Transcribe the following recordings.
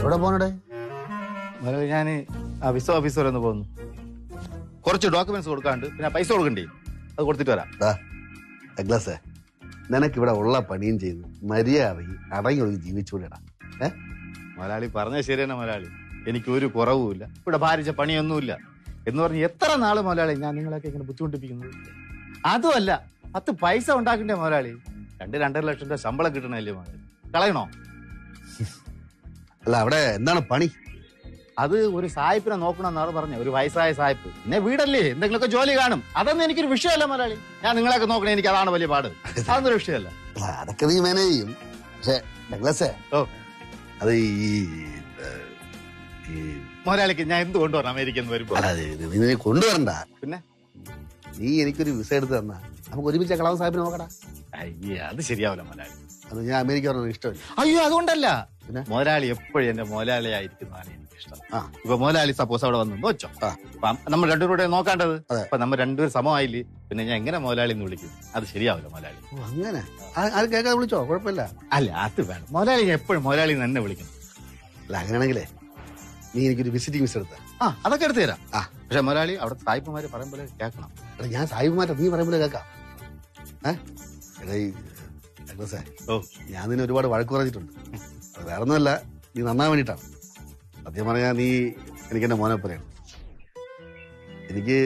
എവിടെ പോണടേ? ഞാൻ visa office വരെ ഒന്ന് പോകുന്നു. കുറച്ച് ഡോക്യുമെന്റ്സ് കൊടുക്കാണ്ട്, പിന്നെ പൈസ കൊടുക്കണ്ടേ, അത് കൊടുത്തിട്ട് വരാം. ഡഗ്ലസേ, നിനക്കിവിടെ ഉള്ള പണിയും ചെയ്ത് മര്യാദയ്ക്ക് അടങ്ങി ഒതുങ്ങി ജീവിച്ചുകൂടെടാ. മലയാളി പറഞ്ഞ ശരിയാണ് മലയാളി. എനിക്ക് ഒരു കുറവുമില്ല, ഇവിടെ ഭാരിച്ച പണിയൊന്നുമില്ല എന്ന് പറഞ്ഞ് എത്ര നാള് മലയാളി ഞാൻ നിങ്ങളൊക്കെ ഇങ്ങനെ ബുദ്ധിമുട്ടിപ്പിക്കുന്നത്. അതുമല്ല, 10 പൈസ ഉണ്ടാക്കണ്ടേ മലയാളി? 2-2.5 ലക്ഷം രൂപ ശമ്പളം കിട്ടണല്ലേ മലയാളി? കളയണോ? അല്ല, അവിടെ എന്താണ് പണി? അത് ഒരു സായിപ്പിനെ നോക്കണമെന്നാണ് പറഞ്ഞത്, ഒരു വയസ്സായ സായിപ്പ്. പിന്നെ വീടല്ലേ, എന്തെങ്കിലുമൊക്കെ ജോലി കാണും. അതൊന്നും എനിക്കൊരു വിഷയമല്ല മലയാളി. ഞാൻ നിങ്ങളൊക്കെ നോക്കണേ, എനിക്ക് അതാണ് വലിയ പാട്. അതൊന്നൊരു വിഷയമല്ല. അതൊക്കെ നീ മാനേജ് ചെയ്യും. പക്ഷെ ഡഗ്ലസേ, അത് മലയാളിക്ക് ഞാൻ എന്ത് കൊണ്ടുവരണം അമേരിക്കന്ന് വരുമ്പോ? നീ കൊണ്ടുവരണ്ട. പിന്നെ നീ എനിക്കൊരു വിസ എടുത്ത് തന്നാ നമുക്ക് ഒരുമിച്ച് കളവൻ സാഹിബിനെ നോക്കടാ. അയ്യേ, അത് ശരിയാവില്ല മലയാളി. അത് ഞാൻ അമേരിക്ക പറഞ്ഞ ഇഷ്ടമില്ല. അയ്യോ, അതുകൊണ്ടല്ല. മുതലാളി എപ്പോഴും എന്റെ മുതലാളിയായിരിക്കുന്നതാണ് എനിക്കിഷ്ടം. ഇപ്പൊ മുതലാളി സപ്പോസ് അവിടെ വന്നു വെച്ചോ, നമ്മൾ രണ്ടുപേരുടെ നോക്കാണ്ടത്. അപ്പൊ നമ്മൾ രണ്ടുപേരും സമമായില്ലേ, പിന്നെ ഞാൻ എങ്ങനെ മുതലാളി എന്ന് വിളിക്കും? അത് ശരിയാവില്ല മലയാളി. അങ്ങനെ അത് കേൾക്കാതെ വിളിച്ചോ, കുഴപ്പമില്ല. അല്ല, അത് വേണം. മുതലാളി എപ്പോഴും മുതലാളി തന്നെ വിളിക്കണം. അല്ല, അങ്ങനെയാണെങ്കിലേ നീ എനിക്കൊരു വിസിറ്റിംഗ് വിസ എടുത്ത. അതൊക്കെ എടുത്തു തരാം. പക്ഷെ മുതലാളി അവിടെ സായിപ്പുമാര് പറയും പോലെ കേൾക്കണം. ഞാൻ സായിപ്പുമാരെ നീ പറയും പോലെ കേൾക്കാം. ഞാൻ നിന്നെ ഒരുപാട് വഴക്ക് പറഞ്ഞിട്ടുണ്ട്. അത് വേറെ ഒന്നുമല്ല, നീ നന്നാൻ വേണ്ടിയിട്ടാണ്. സത്യം പറഞ്ഞാൽ നീ എനിക്കെന്റെ മോനെ പോലെയാണ്. എനിക്ക്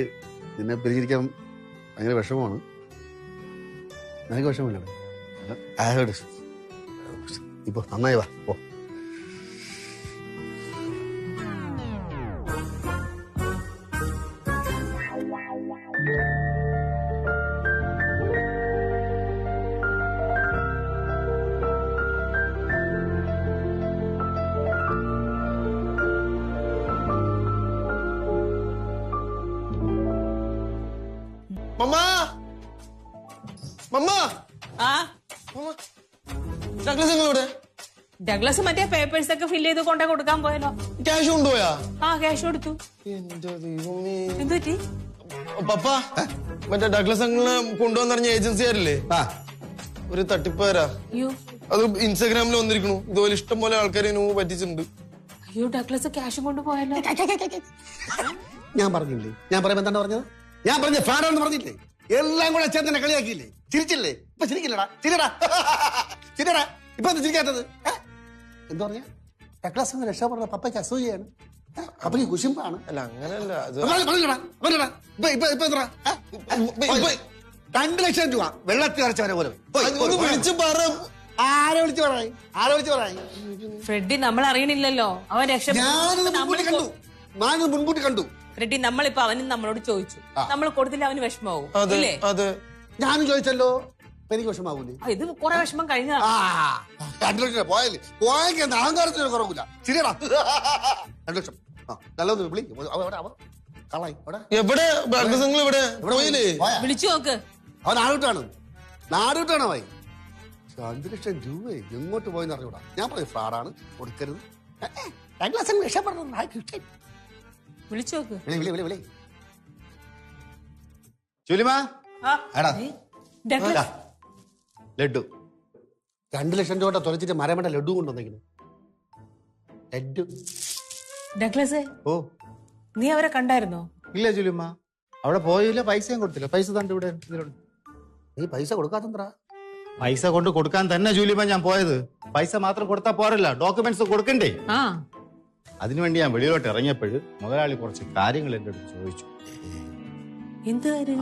നിന്നെ പിരിച്ചിരിക്കാൻ ഭയങ്കര വിഷമമാണ്. നിനക്ക് വിഷമമില്ല? ഇപ്പൊ നന്നായി വാ, പോ. ഡഗ്ലസ് മറ്റേ പേപ്പേഴ്സ് ഒക്കെ ഫില്ല് ചെയ്ത് കൊണ്ടേ കൊടുക്കാൻ പോയല്ലോ. ക്യാഷ് കൊണ്ടുപോയാ? ക്യാഷ് കൊടുത്തു. എന്റെ ദൈവമേ, എന്ത് പറ്റി? പപ്പ മറ്റേ ഡഗ്ലസ് അങ്ങള് കൊണ്ടുവന്നറിഞ്ഞ ഏജൻസിക്കാരില്ലേ, ഒരു തട്ടിപ്പുകാരാ. അത് ഇൻസ്റ്റാഗ്രാമിൽ വന്നിരിക്കണു. ഇതുപോലെ ഇഷ്ടം പോലെ ആൾക്കാരെ പറ്റിച്ചിട്ടുണ്ട്. അയ്യോ, ഡഗ്ലസ് ക്യാഷും കൊണ്ടുപോയല്ലോ. ഞാൻ പറഞ്ഞില്ലേ, ഞാൻ പറയുമ്പോ എന്താണ് പറഞ്ഞത്? ഞാൻ പറഞ്ഞ ഫ്രാഡാണെന്ന് പറഞ്ഞില്ലേ? എല്ലാം കൂടെ ചേർന്നെ കളിയാക്കിയില്ലേ? ചിരിച്ചില്ലേ? ഇപ്പൊ ചിരിക്കില്ലടാ, ചിരിടാ ചിരിടാ. ഇപ്പൊ എന്താ ചിരിക്കാത്തത്? എന്താ പറഞ്ഞ ഡഗ്ലസ് രക്ഷപ്പെടുന്ന പപ്പയ്ക്ക് അസൂയാണ്, പപ്പയ്ക്ക് കുശുമ്പാണ്. അല്ല, അങ്ങനെയല്ല. 2 ലക്ഷം രൂപ വെള്ളത്തിൽ അരച്ചവരെ പോലെ. ആരെ വിളിച്ചു പറയാ? ഫ്രെഡി, നമ്മൾ അറിയണില്ലല്ലോ അവൻ ഞാനത് മുൻകൂട്ടി കണ്ടു. ഫ്രെഡി, നമ്മളിപ്പോ അവനും നമ്മളോട് ചോദിച്ചു, നമ്മൾ കൊടുത്തില്ല അവന് വിഷമാവും. ഞാനും ചോദിച്ചല്ലോ, എനിക്ക് വിഷമാവൂലേ? ഇത് കുറെ വിഷമം കഴിഞ്ഞ. 2 ലക്ഷം പോയാലേ അഹങ്കാരത്തിന് കുറവില്ല. ശരിയടാ, 2 ലക്ഷം നല്ലൊന്ന് വിളിച്ചു നോക്ക്. അവൻ നാടുവിട്ടാണ് അവൻ. 2 ലക്ഷം രൂപ എങ്ങോട്ട് പോയെന്ന് അറിഞ്ഞൂടാ. ഞാൻ പറയും ഫ്രാഡാണ്, കൊടുക്കരുത്. വിളിച്ചു നോക്ക്. ലഡു 2 ലക്ഷം രൂപ തുലച്ചിട്ട് മരമേട്ട ലഡു കൊണ്ടുവന്നിരിക്കുന്നു. ഡഗ്ലസേ, നീ അവരെ കണ്ടായിരുന്നോ? ഇല്ല ജുലിമ, അവിടെ പോയില്ല, പൈസയും കൊടുത്തില്ല. പൈസ തണ്ട് ഇവിടെ ഇതിലുണ്ട്. നീ പൈസ കൊടുക്കാത്തന്ത്രാ? പൈസ കൊണ്ട് കൊടുക്കാൻ തന്നെ ജൂലിമ ഞാൻ പോയത്. പൈസ മാത്രം കൊടുത്താൽ പോരല്ല, ഡോക്യുമെന്റ്സ് കൊടുക്കണ്ടേ? അതിനുവേണ്ടി ഞാൻ വെളിയിലോട്ട് ഇറങ്ങിയപ്പോഴും മുതലാളി കുറച്ച് കാര്യങ്ങൾ എന്റെ അടുത്ത് ചോദിച്ചു.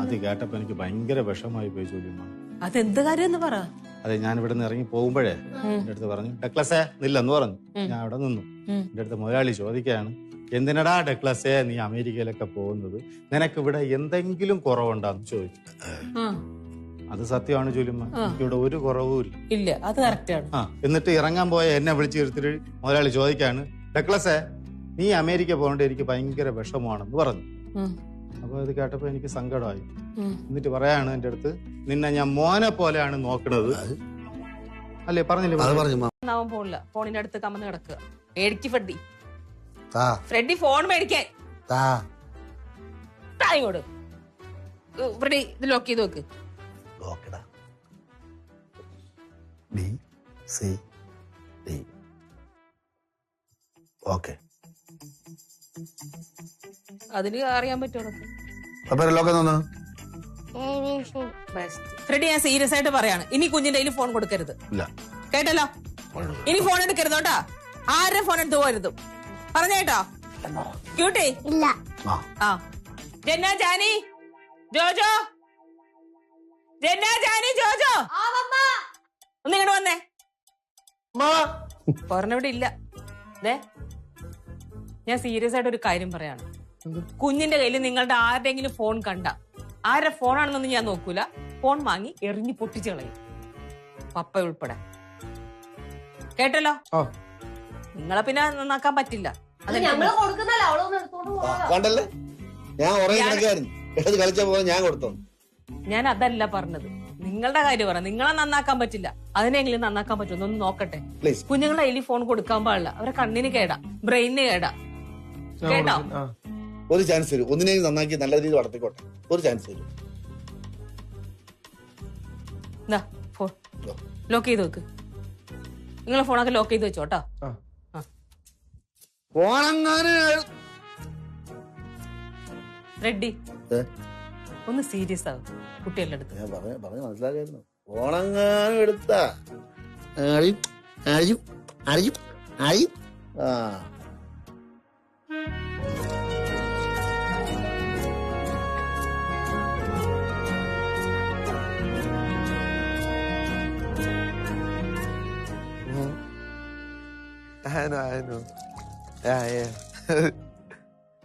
അത് കേട്ടപ്പോ എനിക്ക് ഭയങ്കര വിഷമായി പോയി ജൂലിമ. അതെന്ത് കാര്യം പറ. അതെ, ഞാൻ ഇവിടെ നിന്ന് ഇറങ്ങി പോകുമ്പോഴേ എന്റെ അടുത്ത് പറഞ്ഞു, ഡഗ്ലസേ നില്ലെന്ന് പറഞ്ഞു. ഞാൻ അവിടെ നിന്നു. എന്റെ അടുത്ത് മുതലാളി ചോദിക്കുകയാണ്, എന്തിനടാ ഡഗ്ലസേ നീ അമേരിക്കയിലൊക്കെ പോകുന്നത്? നിനക്ക് ഇവിടെ എന്തെങ്കിലും കുറവുണ്ടാന്ന് ചോദിച്ചു. അത് സത്യമാണ് ജൂലിമ, എനിക്കിവിടെ ഒരു കുറവും ഇല്ല. അത് കറക്റ്റാണ്. എന്നിട്ട് ഇറങ്ങാൻ പോയ എന്നെ വിളിച്ചു ചേർത്തിട്ട് മുതലാളി ചോദിക്കാണ്, ഡഗ്ലസേ നീ അമേരിക്ക പോകേണ്ട എനിക്ക് ഭയങ്കര വിഷമമാണെന്ന് പറഞ്ഞു. അപ്പൊ ഇത് കേട്ടപ്പോ എനിക്ക് സങ്കടമായി. എന്നിട്ട് പറയാണ് എന്റെ അടുത്ത്, നിന്നെ ഞാൻ മോനെ പോലെയാണ് നോക്കണത്. അല്ലേ, പറഞ്ഞില്ലേ? പോണില്ല, ഫോണിന്റെ അടുത്ത് കമന്ന് കിടക്കുക. മേടിക്ക് ഫ്രെഡി ഫോൺ മേടിക്കാൻ. ഫ്രെഡി, ഇത് ലോക്ക് ചെയ്ത് വെക്ക്. ഓക്കെ. അതിന് അറിയാൻ പറ്റുമോ? അപ്പൊ ലോകം തന്നോ? ഫ്രെഡി, ഞാൻ സീരിയസ് ആയിട്ട് പറയാണ്, ഇനി കുഞ്ഞിന്റെ കയ്യിൽ ഫോൺ കൊടുക്കരുത്. ഇല്ല. കേട്ടല്ലോ? ഇനി ഫോൺ എടുക്കരുത് കേട്ടാ. ആരുടെ ഫോൺ എടുത്ത് പോരുത് പറഞ്ഞേട്ടോ. ക്യൂട്ടി ഇല്ല. ആ ജന്ന ജാനി ജോജോ, ജന്ന ജാനി ജോജോ ഒന്ന് ഇങ്ങോട്ട് വന്നേ. പറഞ്ഞവിടെ ഇല്ല. ദേ, ഞാൻ സീരിയസ് ആയിട്ട് ഒരു കാര്യം പറയാണ്. കുഞ്ഞിന്റെ കയ്യിൽ നിങ്ങളുടെ ആരുടെങ്കിലും ഫോൺ കണ്ട, ആരുടെ ഫോണാണെന്നൊന്നും ഞാൻ നോക്കൂല, ഫോൺ വാങ്ങി എറിഞ്ഞു പൊട്ടിച്ചു കളയും, പപ്പ ഉൾപ്പെടെ. കേട്ടല്ലോ? നിങ്ങളെ പിന്നെ നന്നാക്കാൻ പറ്റില്ല. കണ്ടല്ലേ, ഞാൻ ഉറങ്ങി കിടക്കായിരുന്നു, കളിച്ച പോലെ ഞാൻ കൊടുത്തോ. ഞാൻ അതല്ല പറഞ്ഞത്, നിങ്ങളുടെ കാര്യം പറ. നിങ്ങളെ നന്നാക്കാൻ പറ്റില്ല, അതിനെങ്കിലും നന്നാക്കാൻ പറ്റുമോ ഒന്ന് നോക്കട്ടെ. കുഞ്ഞുങ്ങളുടെ കയ്യിൽ ഫോൺ കൊടുക്കാൻ പാടില്ല, അവരെ കണ്ണിന് കേടാ, ബ്രെയിനിന് കേടാ. കേട്ടോ? ഒരു ചാൻസ് തരും, ഒന്നിനെയും നന്നാക്കി നല്ല രീതിയിൽ വളർത്തിക്കോട്ടെ. ഒരു ചാൻസ് തരും. ഫോൺ ലോക്ക് ചെയ്ത് വെക്ക്. നിങ്ങളെ ഫോണൊക്കെ ലോക്ക് ചെയ്ത് വെച്ചോട്ടോ. റെഡി, ഒന്ന് സീരിയസ് ആവും കുട്ടികളുടെ അടുത്ത്. ഞാൻ പറഞ്ഞു മനസ്സിലാക്കായിരുന്നു. ഓണങ്ങാനും എടുത്താ അഴിയും അഴിയും അഴിയും അഴിയും.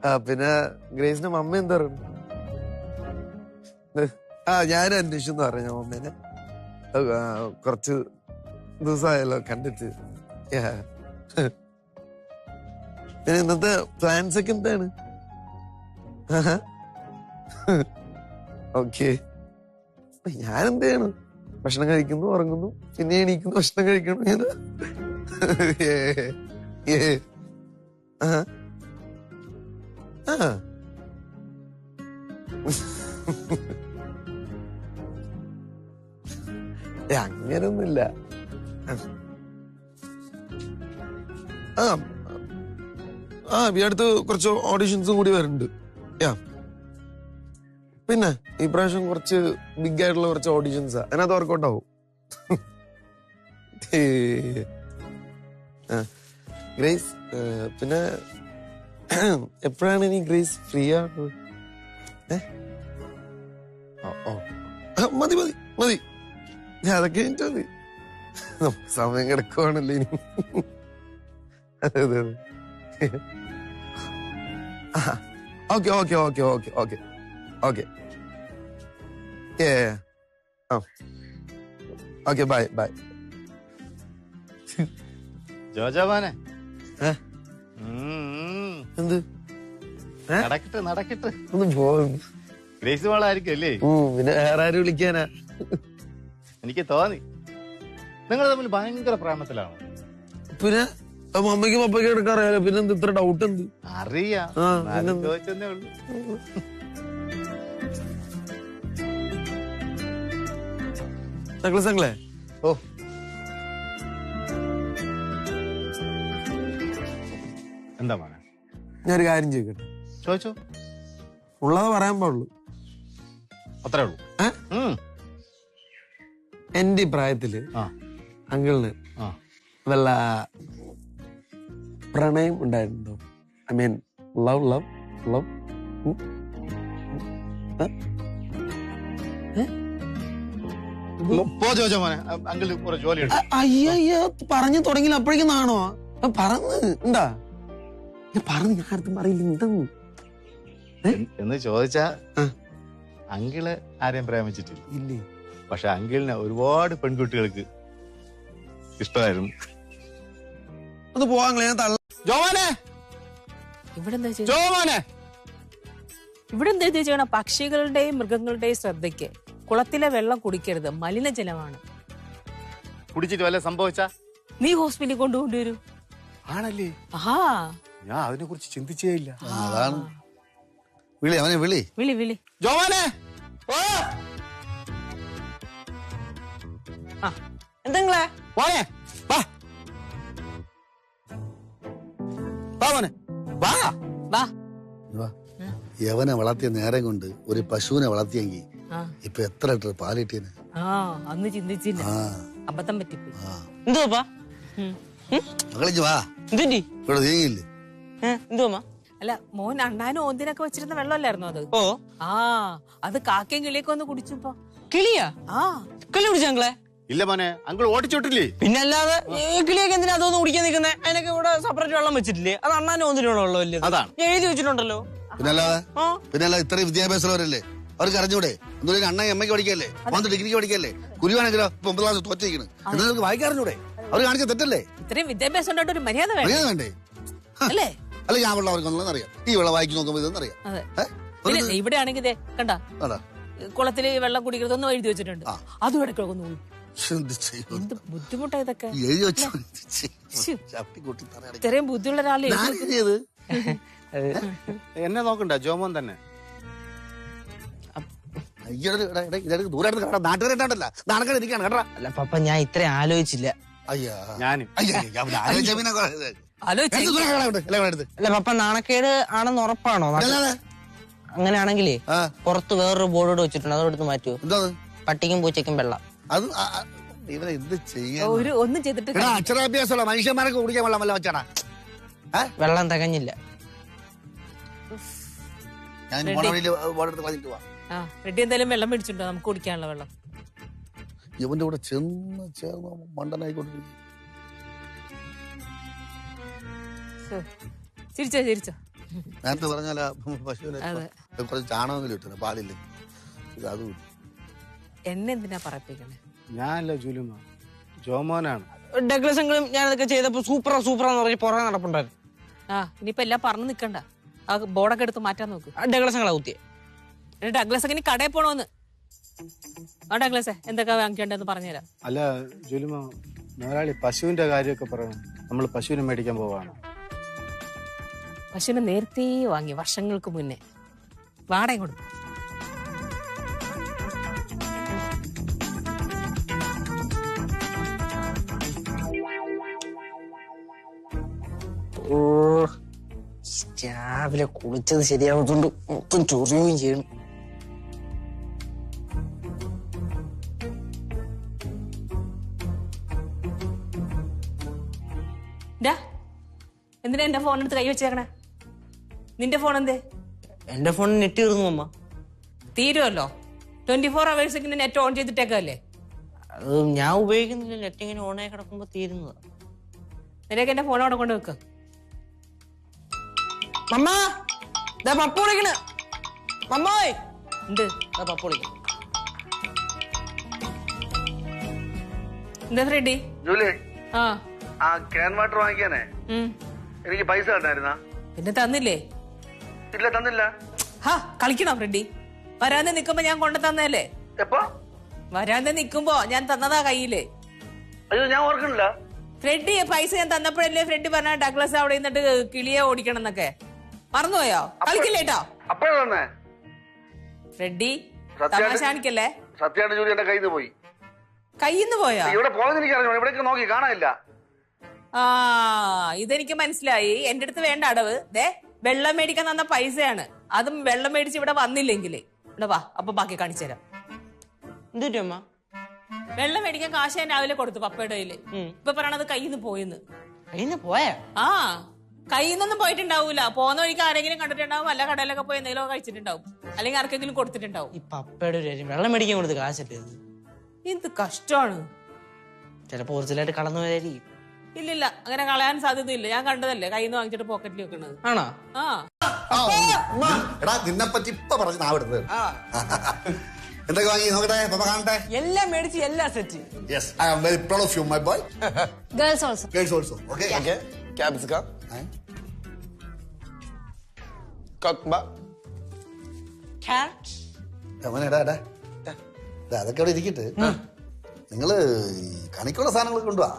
ആ പിന്നെ ഗ്രേസിന്റെ മമ്മ എന്താ പറയുന്നു? ഞാൻ അന്വേഷിച്ചെന്ന് പറഞ്ഞ മമ്മേനെ. കുറച്ച് ദിവസമായല്ലോ കണ്ടിട്ട്. ഇന്നത്തെ പ്ലാൻസ് ഒക്കെ എന്താണ്? ഓക്കെ, ഞാൻ എന്ത് ചെയ്യണം? ഭക്ഷണം കഴിക്കുന്നു, ഉറങ്ങുന്നു, പിന്നെ എണീക്കുന്നു, ഭക്ഷണം കഴിക്കണം. ഞാൻ അങ്ങനൊന്നുമില്ല. ഈ അടുത്ത് കുറച്ച് ഓഡിഷൻസും കൂടി വരുന്നുണ്ട്. പിന്നെ ഈ പ്രാവശ്യം കുറച്ച് ബിഗ് ആയിട്ടുള്ള കുറച്ച് ഓഡിഷൻസാ, അതിനകത്ത് വർക്കൗട്ട് ആവും. ഗ്രേസ്, പിന്നെ എപ്പോഴാണ് ഇനി ഗ്രേസ് ഫ്രീ ആണ്? മതി മതി മതി, അതൊക്കെ കഴിഞ്ഞിട്ട് മതി. സമയം കിടക്കുവാണല്ലോ ഇനി. അതെ അതെ അതെ. Okay okay okay okay okay okay. Okay, bye bye. ജോജോമാനെ, എന്ത് നടക്കട്ടെ നടക്കട്ടെ, ഒന്ന് പോകും. ഗ്രേസ് മോളായിരിക്കും അല്ലേ? പിന്നെ വേറെ ആരും വിളിക്കാനാ? എനിക്ക് തോന്നി നിങ്ങൾ തമ്മിൽ ഭയങ്കര പ്രേമത്തിലാണ്. പിന്നെ മമ്മയ്ക്കും പപ്പയ്ക്കും എടുക്കാൻ അറിയാലോ, പിന്നെ എന്ത് ഇത്ര ഡൗട്ട്? എന്ത് അറിയാം, ചോദിച്ചെന്നേ ഉള്ളൂ. നെക്ലസങ്ങളെ, ഓ എന്താ മോനെ? ഞാനൊരു കാര്യം ചോദിക്കട്ടെ? ചോദിച്ചോ. ഉള്ളത് പറയാൻ പാടുള്ളൂ, അത്രേ ഉള്ളൂ. എന്റെ പ്രായത്തില് അങ്കിളിന് വല്ല പ്രണയം ഉണ്ടായിട്ടുണ്ടോ? I mean love love love. Uncle കുറെ ജോലിയുണ്ട്. അയ്യോ, പറഞ്ഞു തുടങ്ങില്ല അപ്പോഴേക്കും നാണോ? പറഞ്ഞു എന്താ പറഞ്ഞു? ഞാൻ അടുത്തും അറിയില്ല എന്തെന്ന് എന്ന് ചോദിച്ചാ അങ്കിള് ആരെയും പ്രേമിച്ചിട്ടില്ല. ഇല്ലേ? പക്ഷെ അങ്കിളിനെ ഒരുപാട് പെൺകുട്ടികൾക്ക് ഇഷ്ടമായിരുന്നു. ഒന്ന് പോവാൻ ഞാൻ തള്ള. ജോമോനെ, ഇവിടെ എന്താ ജോമോനെ, ഇവിടെ എന്താ ചെയ്യണം? പക്ഷികളുടെയും മൃഗങ്ങളുടെയും ശ്രദ്ധയ്ക്ക് കുളത്തിലെ വെള്ളം കുടിക്കരുത്, മലിനജലമാണ്. കുടിച്ചിട്ട് വല്ല സംഭവിച്ചാ നീ ഹോസ്പിറ്റലിൽ കൊണ്ടുകൊണ്ടുവരൂ. ആണല്ലേ? ആ, ഞാൻ അതിനെ കുറിച്ച് ചിന്തിച്ചേ ഇല്ല. അതാണ്. വിളി അവനെ, വിളി വിളി വിളി. ജോമോനെ, എന്തെങ്കിലേ പോയെ വാ. വാ മോനെ വാ വാ വാ. യവനെ വളർത്തിയ നേരം കൊണ്ട് ഒരു പശുവിനെ വളർത്തിയെങ്കിൽ ഇപ്പൊ എത്ര ലിറ്റർ പാലിട്ടീന്. ആ അന്ന് ചിന്തിച്ചില്ല, ആ അബദ്ധം പറ്റിപ്പോയി. എന്തുവാ മകളിഞ്ഞ് വാ, എന്തുണ്ടി ഇവിടെ നീങ്ങില്ലേ. എന്തുവാ? അല്ല മോൻ അണ്ണാനും ഓന്തിനൊക്കെ വെച്ചിരുന്ന വെള്ളമല്ലായിരുന്നു അത്? ഓ ആ അത് കാക്കയും കിളിയൊക്കെ ഒന്ന് കുടിച്ചപ്പോ. കിളിയാ? ആ കിളി കുടിച്ചാങ്ങളെ? ഇല്ല മോനെ, അങ്കിൾ ഓടിച്ചോട്ടില്ലേ? പിന്നല്ലാതെ കിളിയൊക്കെ എന്തിനാ അതൊന്നും കുടിക്കാൻ നിൽക്കുന്നത്? അതിനൊക്കെ ഇവിടെ സെപ്പറേറ്റ് വെള്ളം വെച്ചിട്ടില്ലേ? അത് അണ്ണാനും ഒന്നിനുള്ള വെള്ളമല്ലേ? അതാണ് എഴുതി വെച്ചിട്ടുണ്ടല്ലോ. പിന്നല്ലാതെ ഇത്രയും വിദ്യാഭ്യാസമുള്ളവരല്ലേ, അവർക്ക് അറിഞ്ഞൂടെ? എന്തുകൊണ്ട് അണ്ണൻ എമ്മയ്ക്ക് പഠിക്കല്ലേ, വന്ന് ഡിഗ്രിക്ക് പഠിക്കല്ലേ, കുരുവാണെങ്കിലോ 9 ക്ലാസ് തോറ്റിരിക്കണം. നിങ്ങൾക്ക് വായിക്കാറിഞ്ഞൂടെ? അവർ കാണിച്ച തെറ്റല്ലേ? ഇത്രയും വിദ്യാഭ്യാസം ഉണ്ടായിട്ട് ഒരു മര്യാദ വേണം അറിയാൻ വേണ്ടേ? അല്ലേ? അല്ല ഞാൻ വെള്ളം അവർക്കൊന്നും അറിയാം. ഈ വെള്ളം വായിച്ചു നോക്കുമ്പോ ഇതൊന്നും അറിയാം. അതെ ഇവിടെ ആണെങ്കിൽ കണ്ട കുളത്തില് വെള്ളം കുടിക്കരുതൊന്നും എഴുതി വെച്ചിട്ടുണ്ട്. അതും ഇടയ്ക്കൊക്കെ ഒന്ന് എന്ത് ബുദ്ധിമുട്ടാ ഇതൊക്കെ. ഇത്രയും ബുദ്ധിയുള്ള ഒരാളെ എന്നെ നോക്കണ്ട, ജോമോൻ തന്നെ. നാട്ടുകാരായിട്ടല്ല നാണക്കാട് ഇരിക്കാണ് കേട്ടാ. അല്ല പപ്പ, ഞാൻ ഇത്ര ആലോചിച്ചില്ല. ഞാനും അല്ല പപ്പ, നാണക്കേട് ആണെന്ന് ഉറപ്പാണോ? അങ്ങനെയാണെങ്കിലേ പുറത്ത് വേറൊരു ബോർഡ് വെച്ചിട്ടുണ്ട്, അതെടുത്ത് മാറ്റുമോ? എന്താ പട്ടിക്കും പൂച്ചയ്ക്കും വെള്ളം. അത് ഇവരെ എന്ത് ചെയ്യാൻ? ഒന്നും ചെയ്തിട്ട് അക്ഷരാഭ്യാസമുള്ള മനുഷ്യന്മാരൊക്കെ കുടിക്കാൻ വെള്ളം വല്ല വെച്ചാടാ. വെള്ളം തികഞ്ഞില്ല. ഞാൻ ബോർഡെടുത്ത് കളഞ്ഞിട്ട് പോവാ. റെഡി എന്തായാലും വെള്ളം മേടിച്ചിട്ടുണ്ടോ നമുക്ക് കുടിക്കാനുള്ള വെള്ളം? ഇവന്റെ കൂടെ ചേർന്ന് മണ്ടനായിക്കൊണ്ടിരിക്കും. ചിരിച്ചോ നേരത്തെ പറഞ്ഞാല പശുവിനെ കുറച്ച് ചാണകമെങ്കിലും ഇട്ടു, പാലില്ല. അത് എന്നെ എന്തിനാ പറയിപ്പിക്കണേ? ഞാനല്ല ജുലുമ, ജോമോനാണ്. ഡഗ്ലസങ്ങളും ഞാനതൊക്കെ ചെയ്തപ്പോ സൂപ്പറാന്ന് പറഞ്ഞ് പുറകെ നടപ്പുണ്ടായിരുന്നു. ഇനിയിപ്പോ എല്ലാം പറഞ്ഞു നിക്കണ്ട, ആ ബോർഡൊക്കെ എടുത്ത് മാറ്റാൻ നോക്ക്. ഡഗ്ലസങ്ങളാ കുത്തിയെ. ഡഗ്ലസ് ഒക്കെ ഇനി കടയിൽ പോണോന്ന്. ഡഗ്ലസേ എന്തൊക്കെ വാങ്ങിക്കണ്ടെന്ന് പറഞ്ഞുതരാം. അല്ല ജുലുമ, മുതലാളി പശുവിന്റെ കാര്യമൊക്കെ പറയണം. നമ്മൾ പശുവിനെ മേടിക്കാൻ പോവാണ്. പശുവിനെ നേരത്തെ വാങ്ങി, വർഷങ്ങൾക്ക് മുന്നേ. വാടക കൊടുക്കും. രാവിലെ കുളിച്ചത് ശരിയാവുന്നുണ്ട്, മൊത്തം ചൊറിയുകയും ചെയ്യണം. എന്തിനാ എന്റെ ഫോൺ എടുത്ത് കൈ വെച്ചേക്കണേ? നിന്റെ ഫോൺ എന്തേ? എന്റെ ഫോൺ നെറ്റ് തീർന്നു അമ്മ. തീരുമല്ലോ, 24 hours നെറ്റ് ഓൺ ചെയ്തിട്ടേക്കല്ലേ? അത് ഞാൻ ഉപയോഗിക്കുന്നില്ല, നെറ്റ് ഇങ്ങനെ ഓണായി കിടക്കുമ്പോ തീരുന്നതാ. നിനക്ക് എന്റെ ഫോൺ അവിടെ കൊണ്ട് വെക്ക. മമ്മ പപ്പ വിളിക്കണ. മമ്മോയ് എന്ത്? പപ്പ വിളിക്കണ. എന്താ ഫ്രെഡി? ക്യാൻ വാട്ടർ വാങ്ങിക്കാനേ എനിക്ക് പൈസ തന്നായിരുന്നാ? പിന്നെ തന്നില്ലേ? ഇല്ല തന്നില്ല. കളിക്കണോ ഫ്രെഡി? വരാതെ നിക്കുമ്പോ ഞാൻ കൊണ്ടു തന്നല്ലേ? എപ്പോ? വരാതെ നിക്കുമ്പോ ഞാൻ തന്നതാ കയ്യില്. അയ്യോ ഞാൻ ഓർക്കണില്ല. ഫ്രെഡി പൈസ ഞാൻ തന്നപ്പോഴല്ലേ ഫ്രെഡി പറഞ്ഞ ഡഗ്ലസ് അവിടെ നിന്നിട്ട് കിളിയെ ഓടിക്കണം എന്നൊക്കെ. മറന്നുപോയോ? കളിക്കില്ലേട്ടോ അപ്പോഴാ തന്നെ ഫ്രെഡി. തമാശ കാണിക്കല്ലേ? സത്യമായിട്ട് ജോലി എന്റെ കയ്യിൽ നിന്ന് പോയി. കയ്യിന്ന് പോയോ? ഇവിടെ പോയെന്ന് എനിക്ക് അറിഞ്ഞു, ഇവിടേക്ക് നോക്കി കാണാനില്ല. ഇതെനിക്ക് മനസ്സിലായി. എന്റെ അടുത്ത് വേണ്ട അടവ്. വെള്ളം മേടിക്കാൻ തന്ന പൈസയാണ്. അതും വെള്ളം മേടിച്ച് ഇവിടെ വന്നില്ലെങ്കിൽ ഇവിടെ വാ, അപ്പൊ ബാക്കി കാണിച്ചു തരാം. എന്തുറ്റമ്മ? വെള്ളം മേടിക്കാൻ കാശ് ഞാൻ രാവിലെ കൊടുത്തു പപ്പയുടെ കയ്യില്. ഇപ്പൊ പറയണത് കയ്യിന്ന് പോയെന്ന്. കയ്യിന്ന് പോയാ? കയ്യിന്നൊന്നും പോയിട്ടുണ്ടാവൂല. പോകുന്ന വഴിക്ക് ആരെങ്കിലും കണ്ടിട്ടുണ്ടാവും, വല്ല കടയിലൊക്കെ പോയി എന്തെങ്കിലും കഴിച്ചിട്ടുണ്ടാവും, അല്ലെങ്കിൽ ആർക്കെങ്കിലും കൊടുത്തിട്ടുണ്ടാവും. ഈ പപ്പയുടെ ഒരു വെള്ളം മേടിക്കാൻ കൊടുത്ത് കാശല്ലേ? എന്ത് കഷ്ടമാണ്. ചിലപ്പോ ഒറിജിനലായിട്ട് കളന്നു പോയായിരിക്കും. ഇല്ലില്ല, അങ്ങനെ കളയാൻ സാധ്യതയില്ല. ഞാൻ കണ്ടതല്ലേ കയ്യിന്ന് വാങ്ങിച്ചിട്ട് പോക്കറ്റിൽ വെക്കണത്. ആണോ? എടാ നിന്നെ പറ്റി ഇപ്പൊ പറഞ്ഞു നാവിടുന്നത്. എന്തൊക്കെ വാങ്ങി നോക്കട്ടെ, പപ്പ കാണട്ടെ. എല്ലാം മേടിച്ച് എല്ലാം set. Yes, I am very proud of you, my boy. Girls also. Girls also. Okay. Okay. Capsicum. Kokba. Carrot. എടാ അതൊക്കെ അവിടെ ഇരിക്കട്ടെ. നിങ്ങള് കണിക്കുള്ള സാധനങ്ങൾ കൊണ്ടുവാ.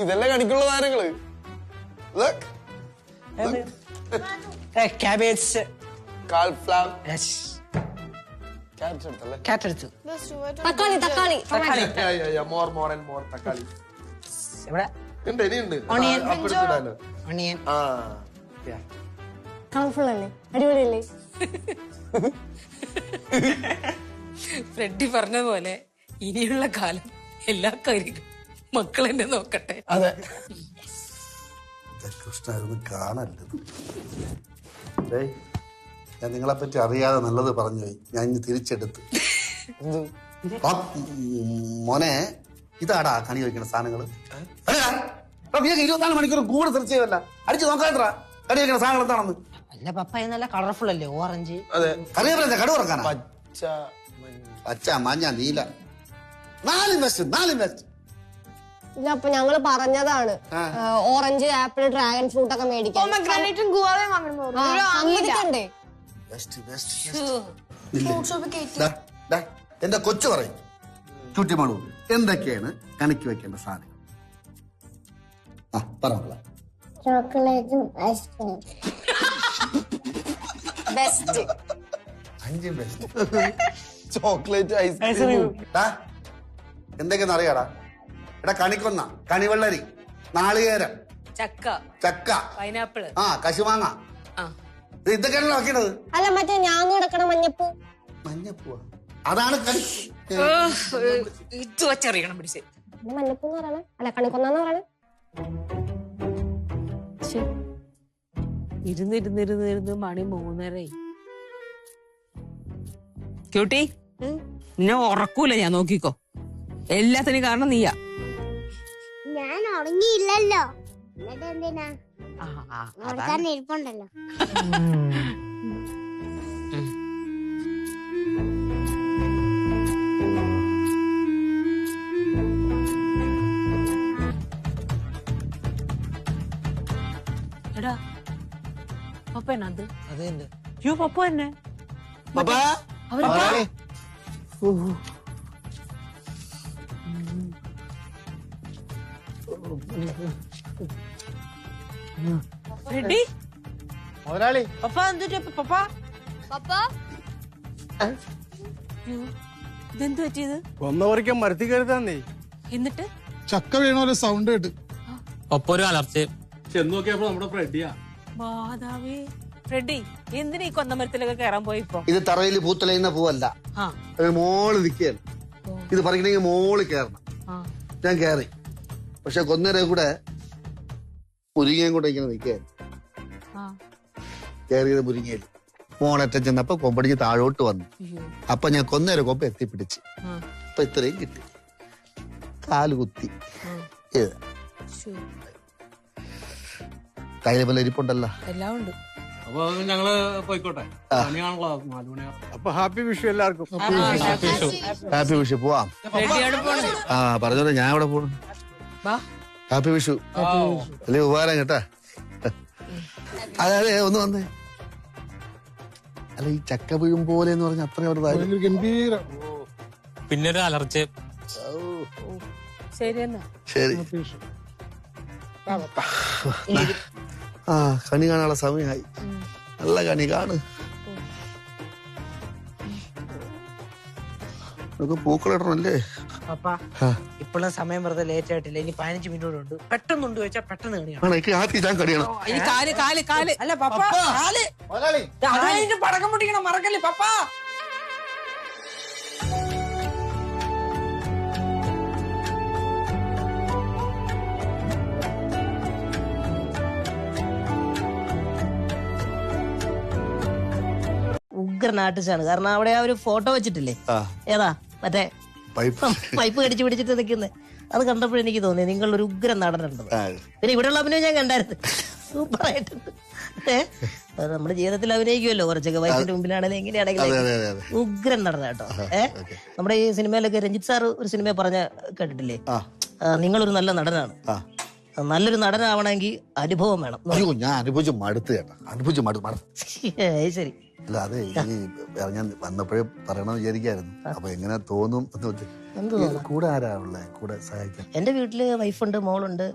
ഇതെല്ലാം കണിക്കുള്ള സാധനങ്ങള്. ക്യാബേജ്, കാൾഫ്ലവർ. തക്കാളി മോർ തക്കാളി. ഉണ്ട് ഇനിയുണ്ട്. അണിയൻ. ആ കളർഫുൾ അല്ലേ? അടിപൊളിയല്ലേ? ഫ്രെഡി പറഞ്ഞതുപോലെ ഇനിയുള്ള കാലം എല്ലാ കാര്യങ്ങളും മക്കൾ എന്നെ നോക്കട്ടെ. അതെ. കൃഷ്ണ ഇതൊന്നും കാണരുത്. ഏയ്, ഞാൻ നിങ്ങളെ പറ്റി അറിയാതെ നല്ലത് പറഞ്ഞു പോയി. ഞാൻ ഇനി തിരിച്ചെടുത്ത്. ആ, മോനെ ഇതാടാ കണി വയ്ക്കുന്ന സാധനങ്ങള്. 24 മണിക്കൂർ കൂടെ സെർച്ച് ചെയ്യല്ല. അടിച്ചു നോക്കാട്ടാ കണി വയ്ക്കുന്ന സാധനങ്ങൾ എന്താണെന്ന്. അല്ല പപ്പ ഇത് നല്ല കളർഫുൾ അല്ലേ? ഓറഞ്ച്. അതെ. കറിവേപ്പില കടു തുറക്കാനാ? പച്ച പച്ച, മഞ്ഞ, നീല. 4 ഇൻവെസ്റ്റ്. ഇല്ല, അപ്പൊ ഞങ്ങള് പറഞ്ഞതാണ് ഓറഞ്ച്, ആപ്പിൾ, ഡ്രാഗൺ ഫ്രൂട്ട് ഒക്കെ മേടിക്കാൻ. സമ്മതിക്കണ്ടേ? എന്റെ കൊച്ചു പറയും ചുറ്റിമണു എന്തൊക്കെയാണ് കണിക്ക് വെക്കേണ്ട സാധനങ്ങൾ? ആ പറഞ്ഞ ചോക്ലേറ്റും ice cream. Best. 5 best. Chocolate ice cream. എന്തൊക്കെയാന്ന് അറിയാടാ? എടാ കണിക്കൊന്ന, കണിവെള്ളരി, നാളികേരം, ചക്ക, പൈനാപ്പിള്, കശുമാങ്ങ. ഇതൊക്കെയാണല്ലോ വെക്കേണ്ടത്. അല്ല മറ്റേ ഞാൻ കിടക്കണ മഞ്ഞപ്പൂ. മഞ്ഞപ്പൂവാ? അതാണ് കണി. ഇത് വച്ചറിയണം പിടിച്ച്. മഞ്ഞപ്പൂ എന്ന് പറയണേ? അല്ല കണിക്കൊന്ന പറയണേ? ഇരുന്ന് മണി 3:30. ക്യൂട്ടി നിന്നെ ഉറക്കൂല ഞാൻ, നോക്കിക്കോ. എല്ലാത്തിനും കാരണം നീയാ. ഞാൻ ഉറങ്ങിയില്ലല്ലോ. എന്നിട്ട് എന്തിനാ ഉറക്കാൻ ഇരിപ്പുണ്ടല്ലോ. എടാ പപ്പ എന്നത്? അത് തന്നെ. യോ പപ്പ തന്നെ. പപ്പാ റെഡി മുതലാളി. പപ്പ എന്തിട്ട് പപ്പ? ഇതെന്ത് പറ്റിയത്? ഒന്നവറിക്കാൻ മരത്തി കരുതാന്നേ. എന്നിട്ട് ചക്ക വീണ പോലെ സൗണ്ട് കേട്ട് ഒപ്പം ഒരു അലർച്ച ചെന്ന് നോക്കിയപ്പോ നമ്മുടെ ഫ്രെഡിയാ. മാതാവേ, റെഡി എന്തിനാ ഈ കൊന്നമരത്തിലൊക്കെ കയറാൻ പോയിപ്പോ? ഇത് തറയിൽ പൂത്തലയുന്ന പൂവല്ല, മോള് നിൽക്കുകയാണ്. ഇത് പറിക്കണമെങ്കിൽ മോള് കയറണം. ഞാൻ കയറി, പക്ഷെ കൊന്നേരെ കൂടെ മുരിങ്ങയും കൂടെ ഇങ്ങനെ നിൽക്കുകയാണ്. കയറിയത് മുരിങ്ങയിൽ. മോണറ്റം ചെന്നപ്പോ കൊമ്പടിച്ച് താഴോട്ട് വന്നു. അപ്പൊ ഞാൻ കൊന്നേരെ കൊമ്പ് എത്തിപ്പിടിച്ച്. അപ്പൊ ഇത്രയും കിട്ടി. കാല് കുത്തി. കയ്യിലെ പോലെ ഇരിപ്പുണ്ടല്ലോ. എല്ലാം ഉണ്ട്. അപ്പൊ ഞങ്ങള് പോയിക്കോട്ടെ. പണിയാണല്ലോ 4 മണിയാ. അപ്പൊ ഹാപ്പി വിഷു എല്ലാവർക്കും. ഹാപ്പി വിഷു. പോവാം. പറഞ്ഞോളൂ, ഞാൻ ഇവിടെ പോണു. ഹാപ്പി വിഷു. വലിയ ഉപകാരം കേട്ടാ. അതെ ഒന്ന് വന്നേ. അല്ല ഈ ചക്ക വീഴും പോലെ എന്ന് പറഞ്ഞ അത്ര ഒരു ഗംഭീരം. പിന്നൊരു അലർച്ച. ശരി എന്നാ. ശരി. കണി കാണാനുള്ള സമയമായി. നല്ല കണി കാണ്. നമുക്ക് പൂക്കളിടണല്ലേ? പപ്പ ഇപ്പോഴും സമയം വെറുതെ ലേറ്റ് ആയിട്ടില്ല. ഇനി 15 മിനിറ്റ് ഉണ്ട്. പെട്ടെന്നുണ്ട് വെച്ചാൽ പെട്ടെന്ന് കണിയാണ്. ആദ്യം ഞാൻ കണിയണം. ഇനി കാല് അല്ല പപ്പ കാല് പടക്കം പൊട്ടിക്കണം, മറക്കല്ലേ പപ്പ. ഉഗ്രൻ ആർട്ടിസ്റ്റാണ്. കാരണം അവിടെ ആ ഒരു ഫോട്ടോ വെച്ചിട്ടില്ലേ, ഏതാ മറ്റേ പൈപ്പ് കടിച്ചു പിടിച്ചിട്ട് നിൽക്കുന്നത്, അത് കണ്ടപ്പോഴേ എനിക്ക് തോന്നി നിങ്ങൾ ഒരു ഉഗ്രൻ നടനുണ്ടത്. പിന്നെ ഇവിടെയുള്ള അഭിനയം ഞാൻ കണ്ടായിരുന്നു, സൂപ്പർ ആയിട്ടുണ്ട്. നമ്മുടെ ജീവിതത്തിൽ അഭിനയിക്കുമല്ലോ കുറച്ചൊക്കെ, വയസ്സിന്റെ മുമ്പിലാണെങ്കിലും എങ്ങനെയാണെങ്കിലും ഉഗ്രൻ നടന കേട്ടോ. നമ്മുടെ ഈ സിനിമയിലൊക്കെ രഞ്ജിത്ത് സാർ ഒരു സിനിമ പറഞ്ഞ കേട്ടിട്ടില്ലേ, നിങ്ങളൊരു നല്ല നടനാണ്. നല്ലൊരു നടനാവണമെങ്കിൽ അനുഭവം വേണം. ഞാൻ അനുഭവിച്ച് മടുത്ത് കേട്ടോ, അനുഭവിച്ച് മടുത്ത്. ശരി. അല്ല അതെ, ഈ ഞാൻ വന്നപ്പോഴേ പറയണമെന്ന് വിചാരിക്കായിരുന്നു. അപ്പൊ എങ്ങനെ തോന്നും കൂടെ ആരാ ഉള്ളേ കൂടെ സഹായിക്കാൻ? എന്റെ വീട്ടില് വൈഫുണ്ട്, മോളുണ്ട്.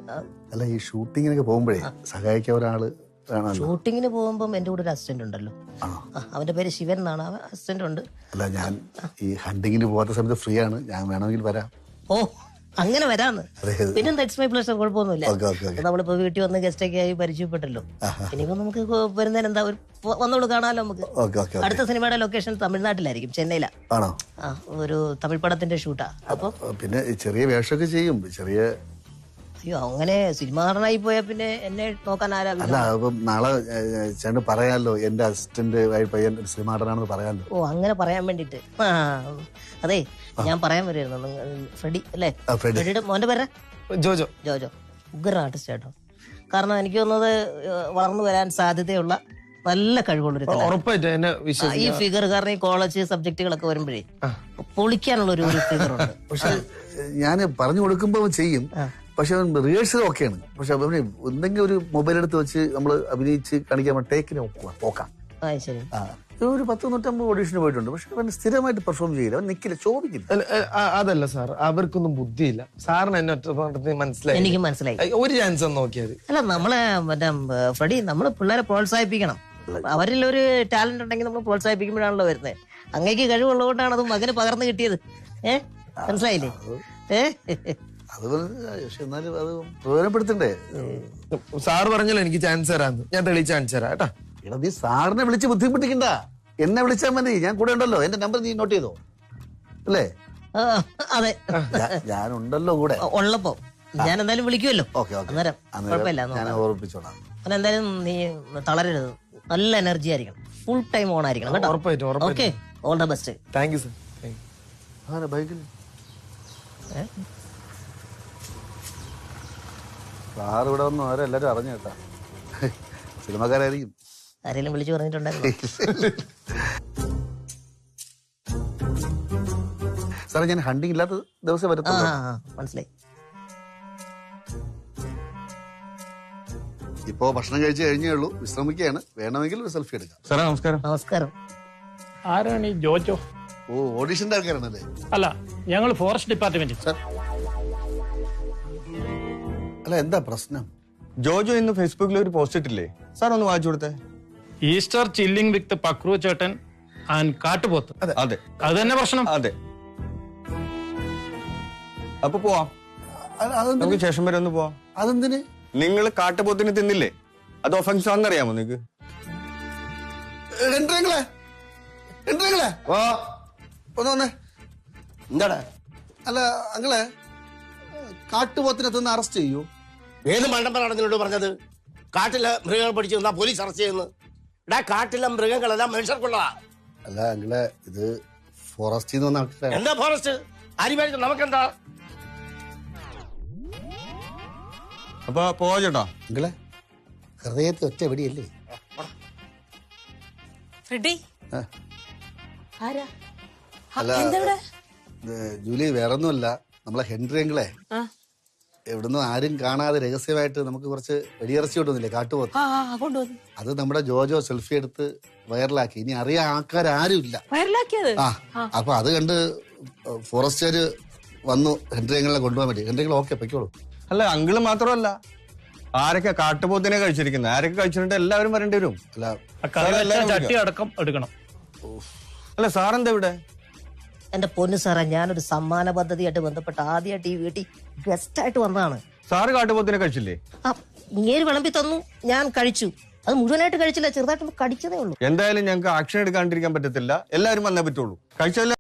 അല്ല ഈ ഷൂട്ടിങ്ങിനൊക്കെ പോകുമ്പോഴേ സഹായിക്കാൻ ഒരാള് വേണമല്ലോ. ഷൂട്ടിങ്ങിന് പോകുമ്പോ എന്റെ കൂടെ ഒരു അസിസ്റ്റന്റ് ഉണ്ടല്ലോ, അവന്റെ പേര് ശിവൻ എന്നാണ്. അസിസ്റ്റന്റ് ഉണ്ട്. അല്ല ഞാൻ ഈ ഹണ്ടിങ്ങിന് പോകാത്ത സമയത്ത് ഫ്രീ ആണ്, ഞാൻ വേണമെങ്കിൽ വരാം. ഓ അങ്ങനെ വരാന്ന്. പിന്നെന്താ, ഇറ്റ്സ് മൈ പ്ലഷർ, കുഴപ്പമൊന്നുമില്ല. നമ്മളിപ്പോ വീട്ടിൽ വന്ന് ഗസ്റ്റ് ഒക്കെ ആയി പരിചയപ്പെട്ടല്ലോ. ഇനിയിപ്പോ നമുക്ക് വരുന്നതിന് എന്താ, വന്നോളൂ, കാണാമല്ലോ നമുക്ക്. അടുത്ത സിനിമയുടെ ലൊക്കേഷൻ തമിഴ്നാട്ടിലായിരിക്കും, ചെന്നൈയിലാണ്. ഒരു തമിഴ് പടത്തിന്റെ ഷൂട്ടാ. അപ്പൊ പിന്നെ ചെറിയ വേഷമൊക്കെ ചെയ്യും, ചെറിയ. അയ്യോ, അങ്ങനെ സിനിമ നടനായി പോയാ പിന്നെ എന്നെ നോക്കാൻ ആരാ? അല്ല, അപ്പം നാളെ ചേട്ടൻ പറയാമല്ലോ എന്റെ അസിസ്റ്റന്റ് പയ്യൻ സിനിമ നടനാണെന്ന് പറയാമല്ലോ. ഓ, അങ്ങനെ പറയാൻ വേണ്ടിട്ട്. അതെ, ഞാൻ പറയാൻ വരുമായിരുന്നു. ഫ്രെഡി അല്ലേ? ഫ്രെഡിയുടെ മോന്റെ പേരാ? ജോജോ. ജോജോ ഉഗ്ര ആർട്ടിസ്റ്റ് ആട്ടോ. കാരണം എനിക്ക് തോന്നുന്നത് വളർന്നു വരാൻ സാധ്യതയുള്ള നല്ല കഴിവുള്ളൊരു ഈ ഫിഗർ. കാരണം ഈ കോളേജ് സബ്ജക്റ്റുകളൊക്കെ വരുമ്പോഴേ പൊളിക്കാനുള്ള ഒരു ഫിഗറുണ്ട്. പക്ഷെ ഞാൻ പറഞ്ഞു കൊടുക്കുമ്പോ ചെയ്യും. പക്ഷെ അവൻ റിഹേഴ്സൽ ഒക്കെയാണ്. പക്ഷെ അവന് എന്തെങ്കിലും ഒരു മൊബൈൽ എടുത്ത് വെച്ച് നമ്മൾ അഭിനയിച്ച് കാണിക്കാൻ ടേക്കിന് പോക്കാം. ശരി. ഒരു 100-150 ഓഡീഷന് പോയിട്ടുണ്ട്. പക്ഷെ അവൻ സ്ഥിരമായിട്ട് പെർഫോം ചെയ്യില്ല, അവൻ നിക്കില്ല, ചോദിക്കില്ല. അതല്ല സാർ, അവർക്കൊന്നും ബുദ്ധിയില്ല. സാറിന് എന്നെ ഒറ്റ മനസ്സിലായി. എനിക്ക് മനസ്സിലായി. ഒരു ചാൻസ് നോക്കിയത്. അല്ല, നമ്മളെ മറ്റേ ഫ്രെഡി, നമ്മള് പിള്ളേരെ പ്രോത്സാഹിപ്പിക്കണം. അവരിൽ ഒരു ടാലന്റ് ഉണ്ടെങ്കിൽ നമ്മൾ പ്രോത്സാഹിപ്പിക്കുമ്പോഴാണല്ലോ വരുന്നത്. അങ്ങേക്ക് കഴിവുള്ളതുകൊണ്ടാണ് അത് മകന് പകർന്നു കിട്ടിയത്. മനസ്സിലായില്ലേ? എന്നാലും അത് പ്രയോജനപ്പെടുത്തണ്ടേ? സാറ് പറഞ്ഞല്ലോ എനിക്ക് ചാൻസ് തരാന്ന്, ഞാൻ തെളിയിച്ച് കാണിച്ചു തരാം കേട്ടാ. എടാ, നീ സാറിനെ വിളിച്ച് ബുദ്ധിമുട്ടിക്കണ്ട, എന്നെ വിളിച്ചാൽ മതി. ഞാൻ കൂടെ ഉണ്ടല്ലോ. എന്റെ നമ്പർ നീ നോട്ട് ചെയ്തോ അല്ലേ? അതെ, ഞാനുണ്ടല്ലോ കൂടെ. ഉള്ളപ്പോ ഞാൻ എന്തായാലും വിളിക്കുമല്ലോ. അന്നേരം കുഴപ്പമില്ല, ഞാൻ ഓർമ്മിച്ചോളാം. എന്തായാലും നീ തളരരുത്, നല്ല എനർജി ആയിരിക്കണം, ഫുൾ ടൈം ഓൺ ആയിരിക്കണം കേട്ടോ. ഉറപ്പായിട്ടും. Okay, all the best. Thank you sir. ബൈക്കിൽ സാർ ഇവിടെ വന്നു അവരെല്ലാരും അറിഞ്ഞു കേട്ടാ. സിനിമക്കാരായിരിക്കും. ആരെങ്കിലും വിളിച്ചു പറഞ്ഞിട്ടുണ്ടായിരുന്നു? സാറേ, ഞാൻ ഹണ്ടിങ് ഇല്ലാത്ത ദിവസം വരത്തുള്ളൂ. മനസ്സിലായി. ഇപ്പോ ഭക്ഷണം കഴിച്ചു കഴിഞ്ഞേ ഉള്ളൂ, വിശ്രമിക്കുകയാണ്. വേണമെങ്കിൽ ഒരു സെൽഫി എടുക്കാം. സാറേ നമസ്കാരം. നമസ്കാരം. ആരാണ് ഈ ജോജോ? ഓ, ഓഡീഷന്റെ ആൾക്കാരാണല്ലേ? അല്ല, ഞങ്ങൾ ഫോറസ്റ്റ് ഡിപ്പാർട്ട്മെന്റ്. സാർ, അല്ല, എന്താ പ്രശ്നം? ജോജോ ഇന്ന് ഫേസ്ബുക്കിൽ ഒരു പോസ്റ്റ് ഇട്ടില്ലേ സാർ, ഒന്ന് വായിച്ചു കൊടുത്തേ. ഈസ്റ്റർ ചില്ലിംഗ് വിത്ത് പക്രു ചേട്ടൻ ആൻഡ് കാട്ടുപോത്ത്. അതെ, അത് തന്നെ പ്രശ്നം. അതെ. അപ്പൊ പോവാം, നമുക്ക് ശേഷം വരെ ഒന്ന് പോവാം. അതെന്തിന്? നിങ്ങൾ കാട്ടുപോത്തിന് തിന്നില്ലേ, അത് ഒഫൻസ് ആണെന്നറിയാമോ നിങ്ങക്ക്? എന്താടാ? അല്ല അങ്ങളെ, കാട്ടുപോത്തിനെ തിന്ന് അറസ്റ്റ് ചെയ്യൂ? ഏത് മണ്ടമ്പറാണ് നിന്നോട് പറഞ്ഞത്? കാട്ടിലെ മൃഗങ്ങൾ പിടിച്ചു തന്നാ പോലീസ് അറസ്റ്റ് ചെയ്യുന്നു? ഇടാ, കാട്ടിലെ മൃഗങ്ങളെല്ലാം മനുഷ്യർക്കുള്ളതാ. അല്ല അങ്ങളെ, ഇത് ഫോറസ്റ്റിൽ നിന്ന് വന്ന ആൾക്കാരാ. എന്താ ഫോറസ്റ്റ്? ആര് നമുക്കെന്താ? അപ്പൊ പോവാ ചേട്ടാ. അങ്ങളെ, ഹൃദയത്തിൽ ഒറ്റ വെടിയല്ലേ? അല്ല ജൂലി, വേറൊന്നുമല്ല, നമ്മളെ ഹെൻറി അങ്കിളെ എവിടുന്ന് ആരും കാണാതെ രഹസ്യമായിട്ട് നമുക്ക് കുറച്ച് വെടിയിറച്ചി കൊണ്ടുവന്നില്ലേ, കാട്ടുപോത്ത്. അത് നമ്മുടെ ജോജോ സെൽഫി എടുത്ത് വൈറലാക്കി. ഇനി അറിയാൻ ആൾക്കാരും ഇല്ല. അപ്പൊ അത് കണ്ട് ഫോറസ്റ്റുകാര് വന്നു ഹെൻറി അങ്കിളിനെ കൊണ്ടുപോകാൻ വേണ്ടി. ഹെൻറി അങ്കിൾ ഓക്കെ പൊയ്ക്കോളൂ. അല്ല, അങ്കിള് മാത്രമല്ല, ആരൊക്കെ കാട്ടുപോത്തിനെ കഴിച്ചിരിക്കുന്നത്, ആരൊക്കെ കഴിച്ചിട്ടുണ്ട് എല്ലാവരും വരേണ്ടി വരും. ചട്ടി അടക്കം എടുക്കണം. അല്ല, സാറെന്താ ഇവിടെ? എന്റെ പൊന്നു സാറേ, ഞാനൊരു സമ്മാന പദ്ധതിയായിട്ട് ബന്ധപ്പെട്ട് ആദ്യമായിട്ട് ഈ വീട്ടിൽ ഗസ്റ്റ് ആയിട്ട് വന്നതാണ്. സാറ് കാട്ടുപോത്തിനെ കഴിച്ചില്ലേ? ഇങ്ങേര് വിളമ്പി തന്നു, ഞാൻ കഴിച്ചു. അത് മുഴുവനായിട്ട് കഴിച്ചില്ല, ചെറുതായിട്ടൊന്ന് കടിച്ചതേ ഉള്ളൂ. എന്തായാലും ഞങ്ങൾക്ക് ആക്ഷൻ എടുക്കാണ്ടിരിക്കാൻ പറ്റത്തില്ല, എല്ലാവരും വന്നേ പറ്റുള്ളൂ. കഴിച്ചല്ല